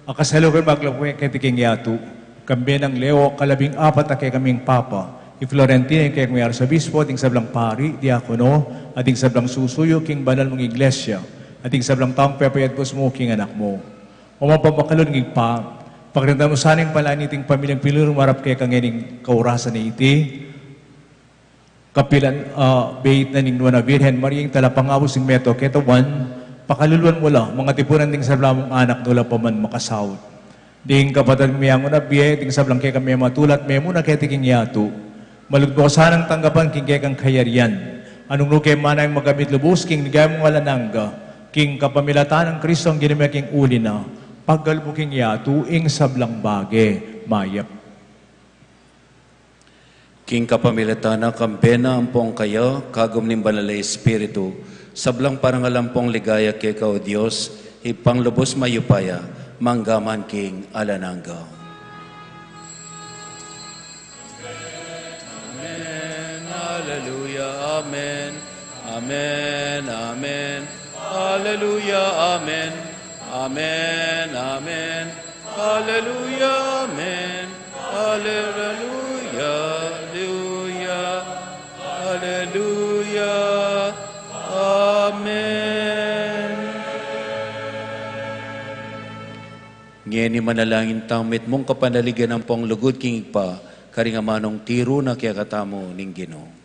akasalukan maglapwe kiti king yatu, kambe ng Leo, 14 ake kaming Papa, i Florentina king may arsabispo, ating sablang pari, diakono, ating sablang susuyo king banal mong iglesia, ating sablang taong pepayat po mo king anak mo. O mapapakalunigig pa, pagkanda mo sanang palaniting pamilyang pilur, marap kaya kang ining kaurasan ni iti, kapilan bait na ning Nuana Virhen Mariang talapangawos ng meto, ketawan, pakaluluan mo lang, mga tipunan ding sablamong anak nula pa man makasawot. Ding kapatid miyang unabiye, ding sablang kaya kami matulat, may muna kaya tiking yatu, malugdo ko sanang tanggapan king kaya kang kayarian, anong nukay manang magamit lubos, king nigay mong alanangga, king kapamilatan ng Kristo ang ginamay king uli na, paggalbuking yatu ing sablang bage, mayap. King kapamilatana, kampena ampong kayo, kagum ning banal na Espiritu, sablang parangalampong ligaya kay ka o Diyos, ipanglubos mayupaya, manggaman king alanangga. Amen, Hallelujah, Amen, Amen, Amen, Hallelujah, Amen, Amen, Amen, Hallelujah, Amen, Hallelujah, Hallelujah, Hallelujah, Amen. Ngeni manalangin tamit mong kapanaligan ng pong lugod king pa, karingamanong tiro na kaya katamo ning Ginoo.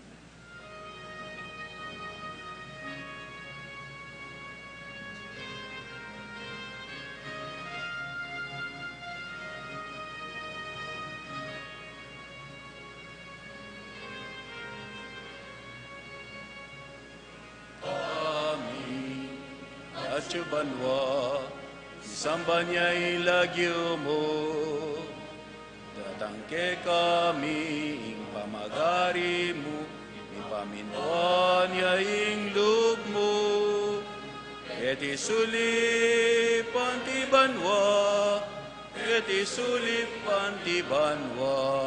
At banwa, isamba niya ilagyo mo, datang kay kami ing pamagari mo, ipamintuan yaing loob mo. Iti sulip anti banwa, iti sulip anti banwa.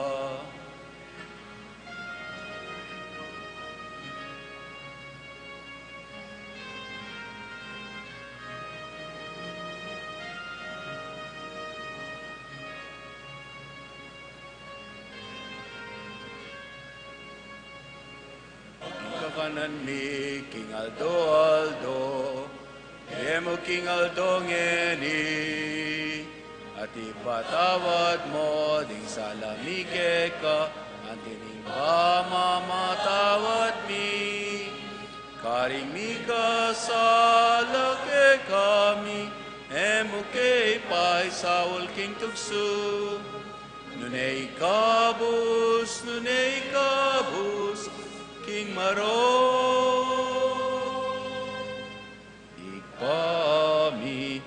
Kanan mi King Aldo, Emo King Aldo ngeni, at ipatawad mo ding salamike ka, antining pamamatawad mi. Karing mi kasalake kami, emo kay pay sawol king tugso. Nunay kabus, King Maro. Igpami.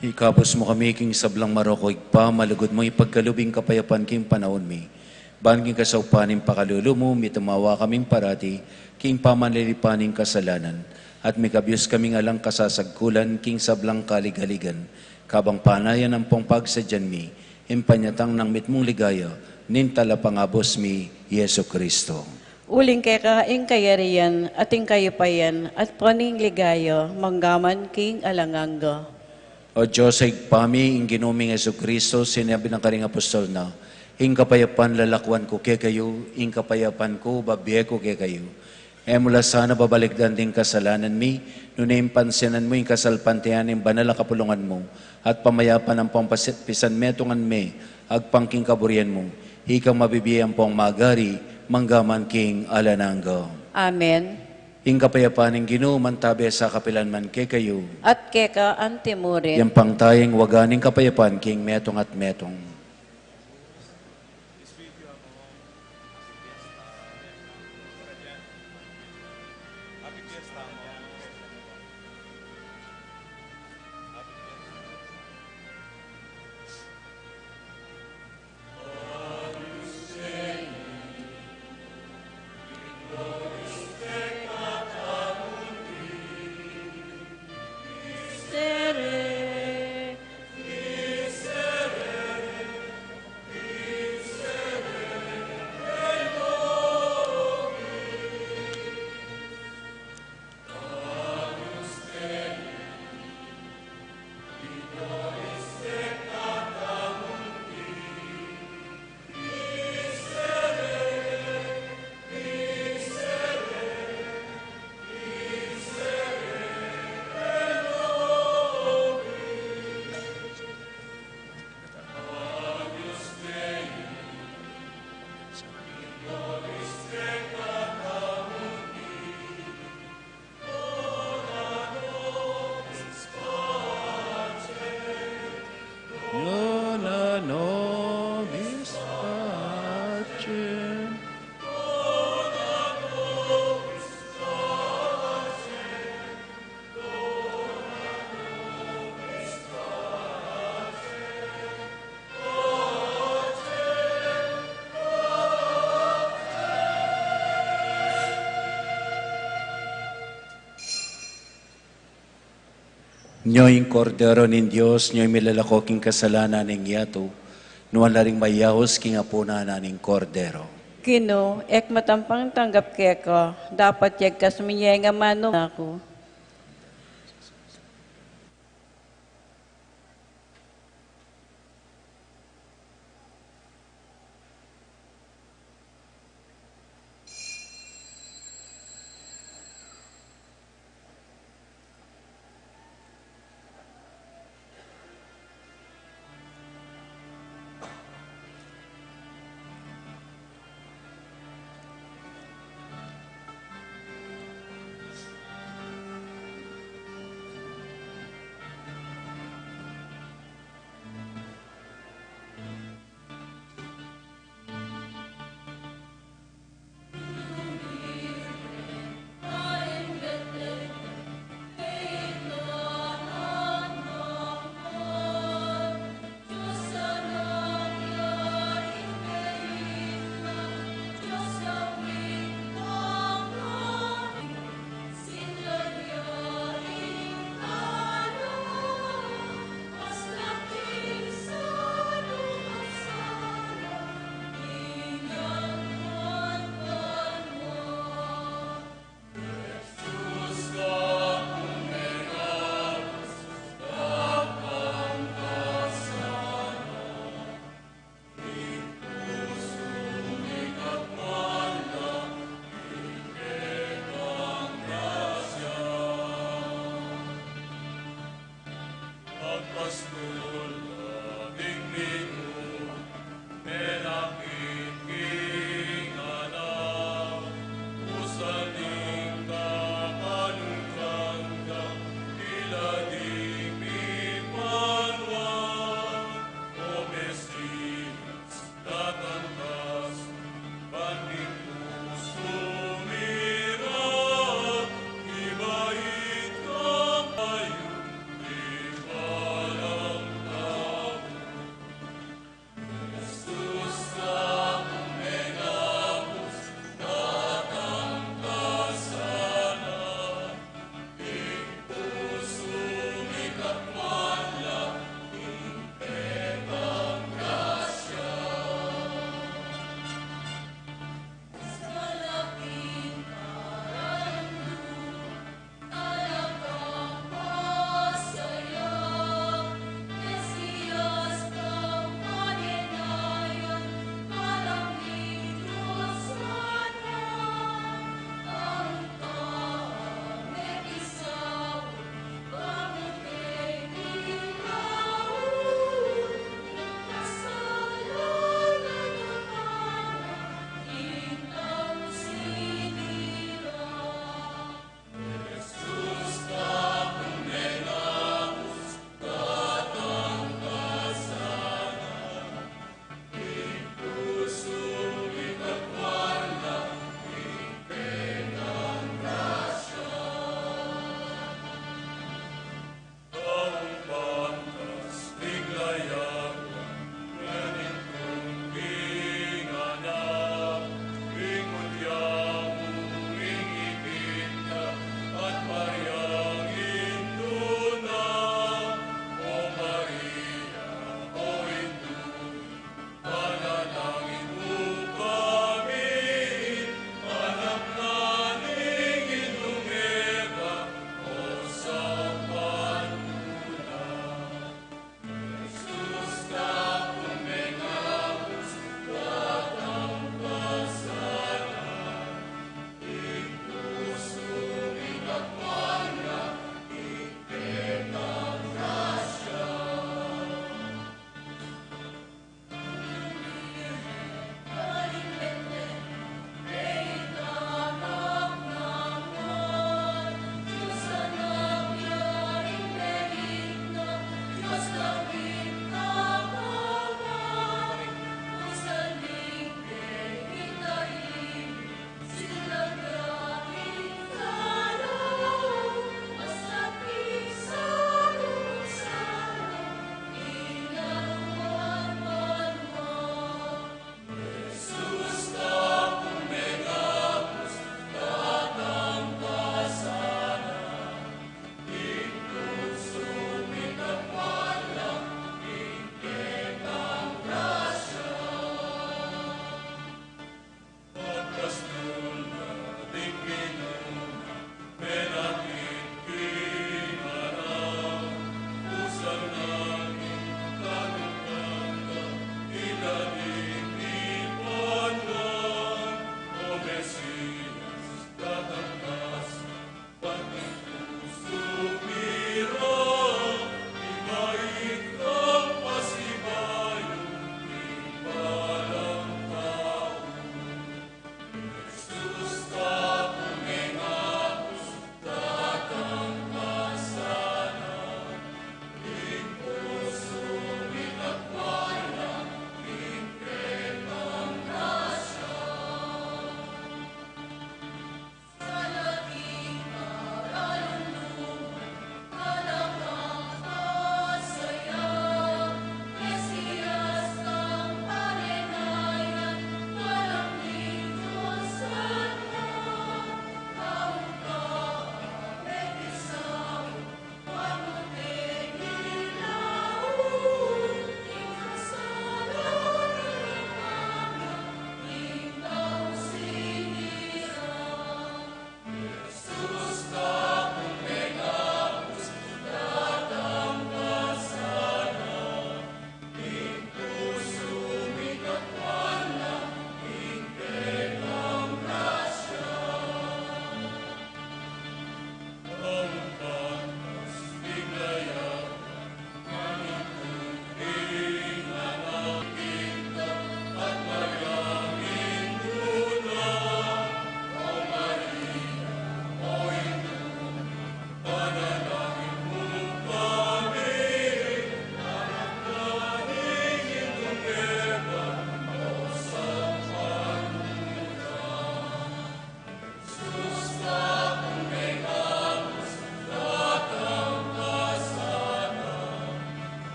Ikabos mo kami, King Sablang Maroko, igpa, malugod mo, ipagkalubing kapayapan, King panahon mi. Ban King kasaupanin pakalulo mo, mitumawa kaming parati, King pamanlilipaning kasalanan. At may kabyos kaming alang kasasagkulan, King Sablang kaligaligan. Kabang panayan ang pong pagsadyan mi, impanyatang ng mitmong ligaya, nintala pangabos mi, Yeso Kristo. Uling kay kaing kayarian, ating kayupayan, at paning ligayo, manggaman king alanganga. O Diyos, ay pami, ing ginuming Yeso Kristo, sinabi ng karing apostol na, ing kapayapan lalakwan ko kay kayo, ing kapayapan ko babiye ko kay kayo. E mula sana babaligdan din kasalanan mi, nunay pansinan mo ing kasalpantian ng banal kapulungan mo, at pamayapan ang pangpisan metungan me, agpangking kaburian mo, ikang mabibiyan pong magari, manggaman king alananggo. Amen. Ing kapayapan ng ginuman tabi sa kapilan man kay kayo, At keka antimurin. yang pangtayang waganing kapayapan king metong at metong. Nyo'y kordero nin Diyos, nyo'y milalakoking kasalanan ng yato, nuwan na rin mayahos king apuna na ning kordero. Kino, ek matampang tanggap keko, dapat yagkas minyay nga mano ako. pastol, labing minggu, menakit king anak, usaling kapanungkanda, iladik pipanwan, o mestis, tatantas, banding puso mirat, ibait kang kayo, di palang tao.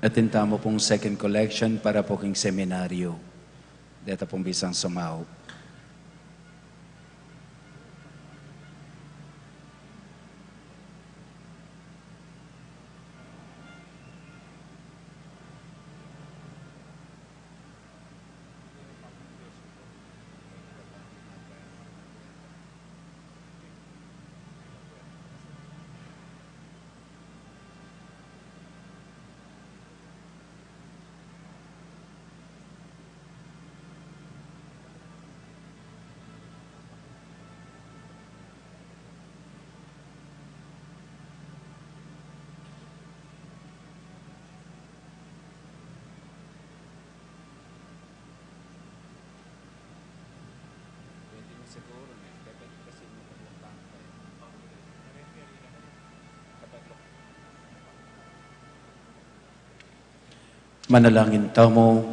Atinta mo pong second collection para po king seminaryo. Deta pong bisang sumaw. Manalangin tamo.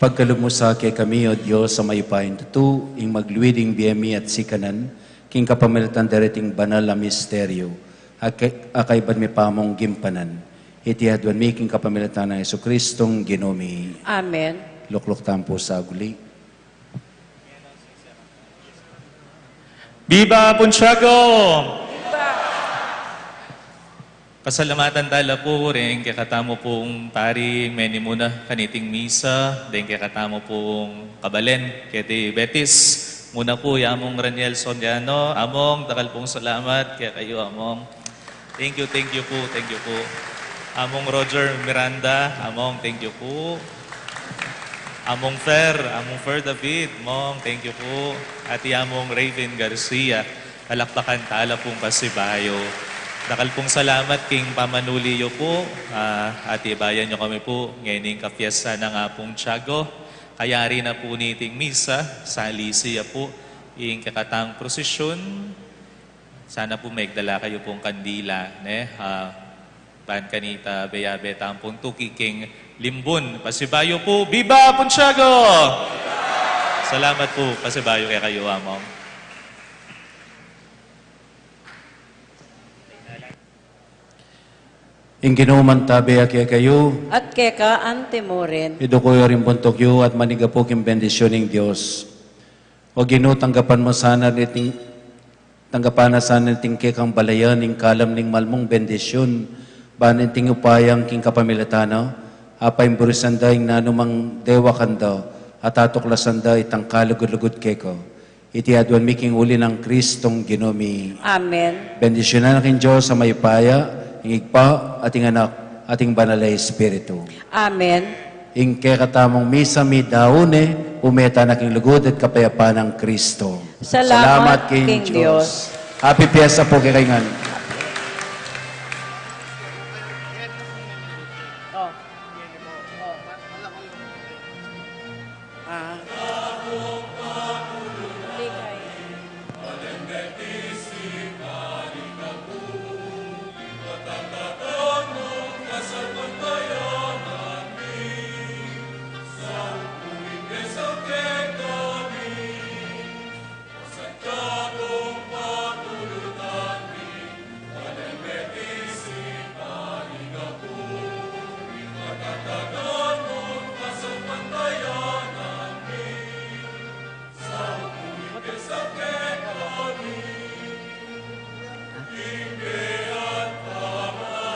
Pagkalumusa kay kami, O Diyos, sa mayupain tutu, ing magluwiding biyemi at sikanan, king kapamilatan darating banal na misteryo, akay ban mi pamong gimpanan, itihadwan mi king kapamilatan ng Jesucristong Ginomi. Amen. Lukluk tampo sa guli. Viva Pontiago! Pasalamatan tala po rin kaya katamo pong pari meni muna kaniting misa, din kaya katamo pong kabalen kaya di Betis. Muna po among Raniel Soriano, among dakal pong salamat kaya kayo among. Thank you po, thank you po. Among Roger Miranda, among thank you po. Among Fer David, mong thank you po. At among Raven Garcia, palakpakan tala pong Pasibayo. Dakal pong salamat king pamanuliyo po at ibayan nyo kami po ngayon kapiesta ng pong Tiago. Kaya rin na po niting misa sa Alicia po ing kakatang prosesyon. Sana po maigdala kayo pong kandila. Ban kanita bayabeta ang pong tukiking limbon. Pasibayo po, Viva Pontiago! Salamat po, Pasibayo kay kayo among. Ing ginuman tabi kaya kayo, At keka ante mo rin. ido ko rin buntok yu at manigapo king bendisyon ng Diyos. O ginu, tanggapan mo sana niting, tanggapan na sana niting kekang balayan, ing kalam ning malmong bendisyon, banin ting upayang king kapamilatano, apay burisanda ing nanumang dewa kanda, at atuklasan da itang kalugod-lugod keko. Itiadwan mi king uli ng Kristong Ginomi. Amen. Bendisyonan na king Diyos sa mayupaya, ingigpa, ating anak, ating banalay Espiritu. Amen. Ing katamong misa mi daune, umeta na king lugod at kapayapaan ng Kristo. Salamat king Diyos. Happy Fiesta po kay Kaingan. Oh.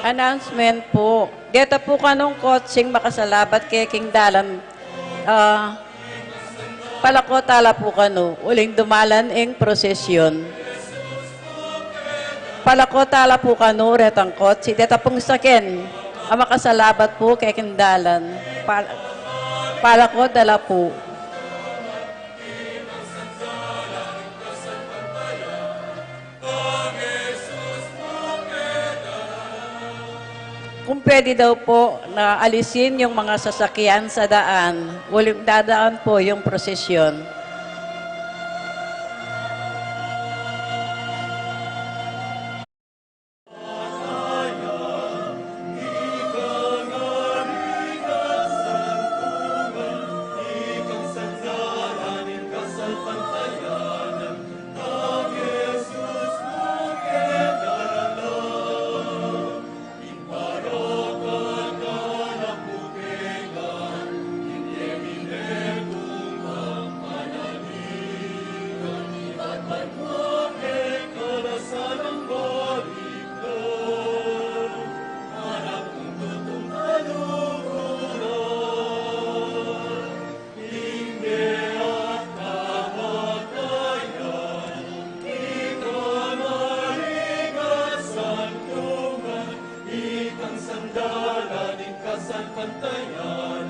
Announcement po. Dito po kanong coaching makasalabat kay King Dalan. Palako tala po kano. Uling dumalan ing prosesyon. Palako tala po kano. Retang kotsi. Dito pong sakin. Ang makasalabat po kay King Dalan. Palako dala po. Kung pwede daw po na alisin yung mga sasakyan sa daan, walang dadaan po yung prosesyon. kasalpantayan,